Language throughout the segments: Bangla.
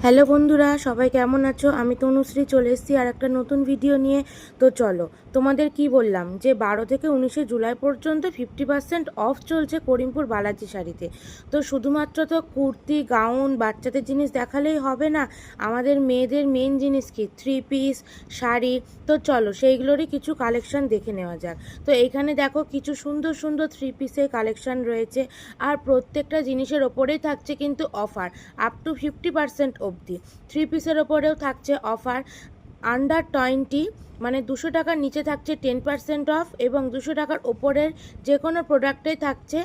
হ্যালো বন্ধুরা, সবাই কেমন আছো? আমি তনুশ্রী চলে এসেছি আর একটা নতুন ভিডিও নিয়ে। তো চলো, তোমাদের কি বললাম যে 12 থেকে 19শে জুলাই পর্যন্ত 50% অফ চলছে করিমপুর বালাজি শাড়িতে। তো শুধুমাত্র তো কুর্তি, গাউন, বাচ্চাদের জিনিস দেখালেই হবে না, আমাদের মেয়েদের মেন জিনিস কি, 3 পিস, শাড়ি। তো চলো সেইগুলোরই কিছু কালেকশন দেখে নেওয়া যাক। তো এইখানে দেখো কিছু সুন্দর সুন্দর 3 পিসের কালেকশন রয়েছে, আর প্রত্যেকটা জিনিসের ওপরেই থাকছে কিন্তু অফার আপ টু 50% অবধি। 3 পিসের ওপরেও থাকছে অফার আন্ডার 20, মানে 200 টাকার নিচে থাকছে 10% অফ, এবং 200 টাকার ওপরের যে কোনো প্রোডাক্টেই থাকছে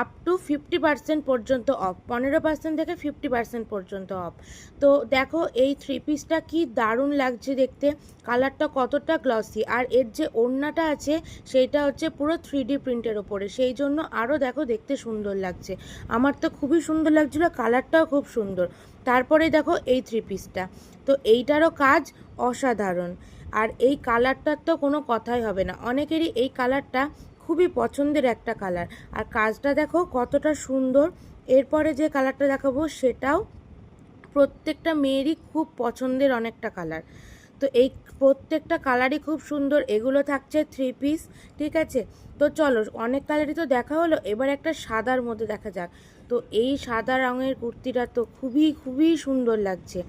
আপ টু 50% পর্যন্ত অফ, 15% থেকে 50% পর্যন্ত অফ। তো দেখো এই 3 পিসটা কি দারুণ লাগছে দেখতে, কালারটা কতটা গ্লসি, আর এর যে ওড়নাটা আছে সেইটা হচ্ছে পুরো 3D প্রিন্টের ওপরে, সেই জন্য আরও দেখো দেখতে সুন্দর লাগছে। আমার তো খুবই সুন্দর লাগছিলো, কালারটাও খুব সুন্দর। তারপরে দেখো এই 3 পিসটা, তো এইটারও কাজ অসাধারণ, আর এই কালারটার তো কোনো কথাই হবে না, অনেকেরই এই কালারটা খুবই পছন্দের একটা কালার, আর কাজটা দেখো কতটা সুন্দর। এরপরে যে কালারটা দেখাবো সেটাও প্রত্যেকটা মেয়েরই খুব পছন্দের অনেকটা কালার। তো এই প্রত্যেকটা কালারই খুব সুন্দর, এগুলো থাকছে 3 পিস, ঠিক আছে। তো চলো, অনেক কালারই তো দেখা হলো, এবার একটা সাদার মধ্যে দেখা যাক। তো এই সাদা রঙের কুর্তিটা তো খুবই খুবই সুন্দর লাগছে,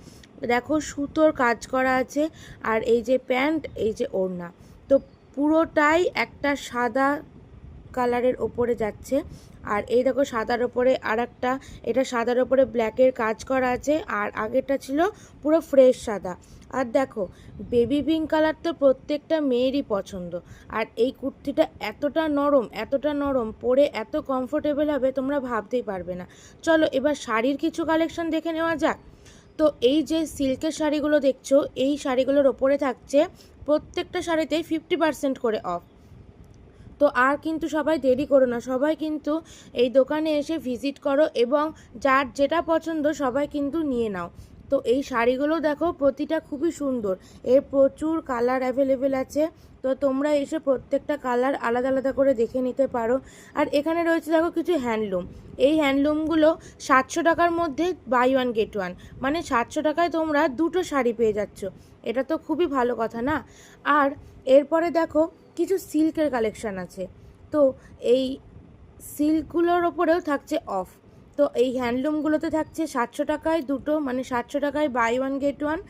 দেখো সুতোর কাজ করা আছে, আর এই যে প্যান্ট, এই যে ওড়না, তো পুরোটাই একটা সাদা কালারের ওপরে যাচ্ছে। আর এই দেখো সাদার ওপরে আর একটা, এটা সাদার ওপরে ব্ল্যাকের কাজ করা আছে, আর আগেরটা ছিল পুরো ফ্রেশ সাদা। আর দেখো বেবি পিঙ্ক কালার তো প্রত্যেকটা মেয়েরই পছন্দ, আর এই কুর্তিটা এতটা নরম, পরে এত কমফোর্টেবল হবে তোমরা ভাবতেই পারবে না। চলো এবার শাড়ির কিছু কালেকশন দেখে নেওয়া যাক। তো এই যে সিল্কের শাড়িগুলো দেখছো, এই শাড়িগুলোর ওপরে থাকছে প্রত্যেকটা শাড়িতেই 50% করে অফ। তো আর কিন্তু সবাই দেরি করো না, সবাই কিন্তু এই দোকানে এসে ভিজিট করো, এবং যার যেটা পছন্দ সবাই কিন্তু নিয়ে নাও। তো এই শাড়িগুলো দেখো প্রতিটা খুবই সুন্দর, এর প্রচুর কালার অ্যাভেলেবেল আছে, তো তোমরা এসে প্রত্যেকটা কালার আলাদা আলাদা করে দেখে নিতে পারো। আর এখানে রয়েছে দেখো কিছু হ্যান্ডলুম, এই হ্যান্ডলুমগুলো 700 টাকার মধ্যে বাই ওয়ান গেট ওয়ান, মানে 700 টাকায় তোমরা দুটো শাড়ি পেয়ে যাচ্ছ, এটা তো খুবই ভালো কথা না। আর এরপরে দেখো কিছু সিল্কের কালেকশান আছে, তো এই সিল্কগুলোর ওপরেও থাকছে অফ। তো এই হ্যান্ডলুমগুলোতে থাকছে 700 টাকায় দুটো, মানে 700 টাকায় বাই ওয়ান গেট ওয়ান।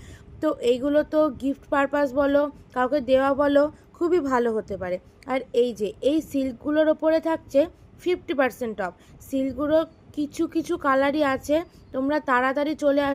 তো এইগুলো তো গিফট পারপাস বলো, কাউকে দেওয়া বলো, খুবই ভালো হতে পারে। আর এই যে এই সিল্কগুলোর ওপরে থাকছে 50% অফ। সিল্কগুলো কিছু কিছু কালারই আছে, তোমরা তাড়াতাড়ি চলে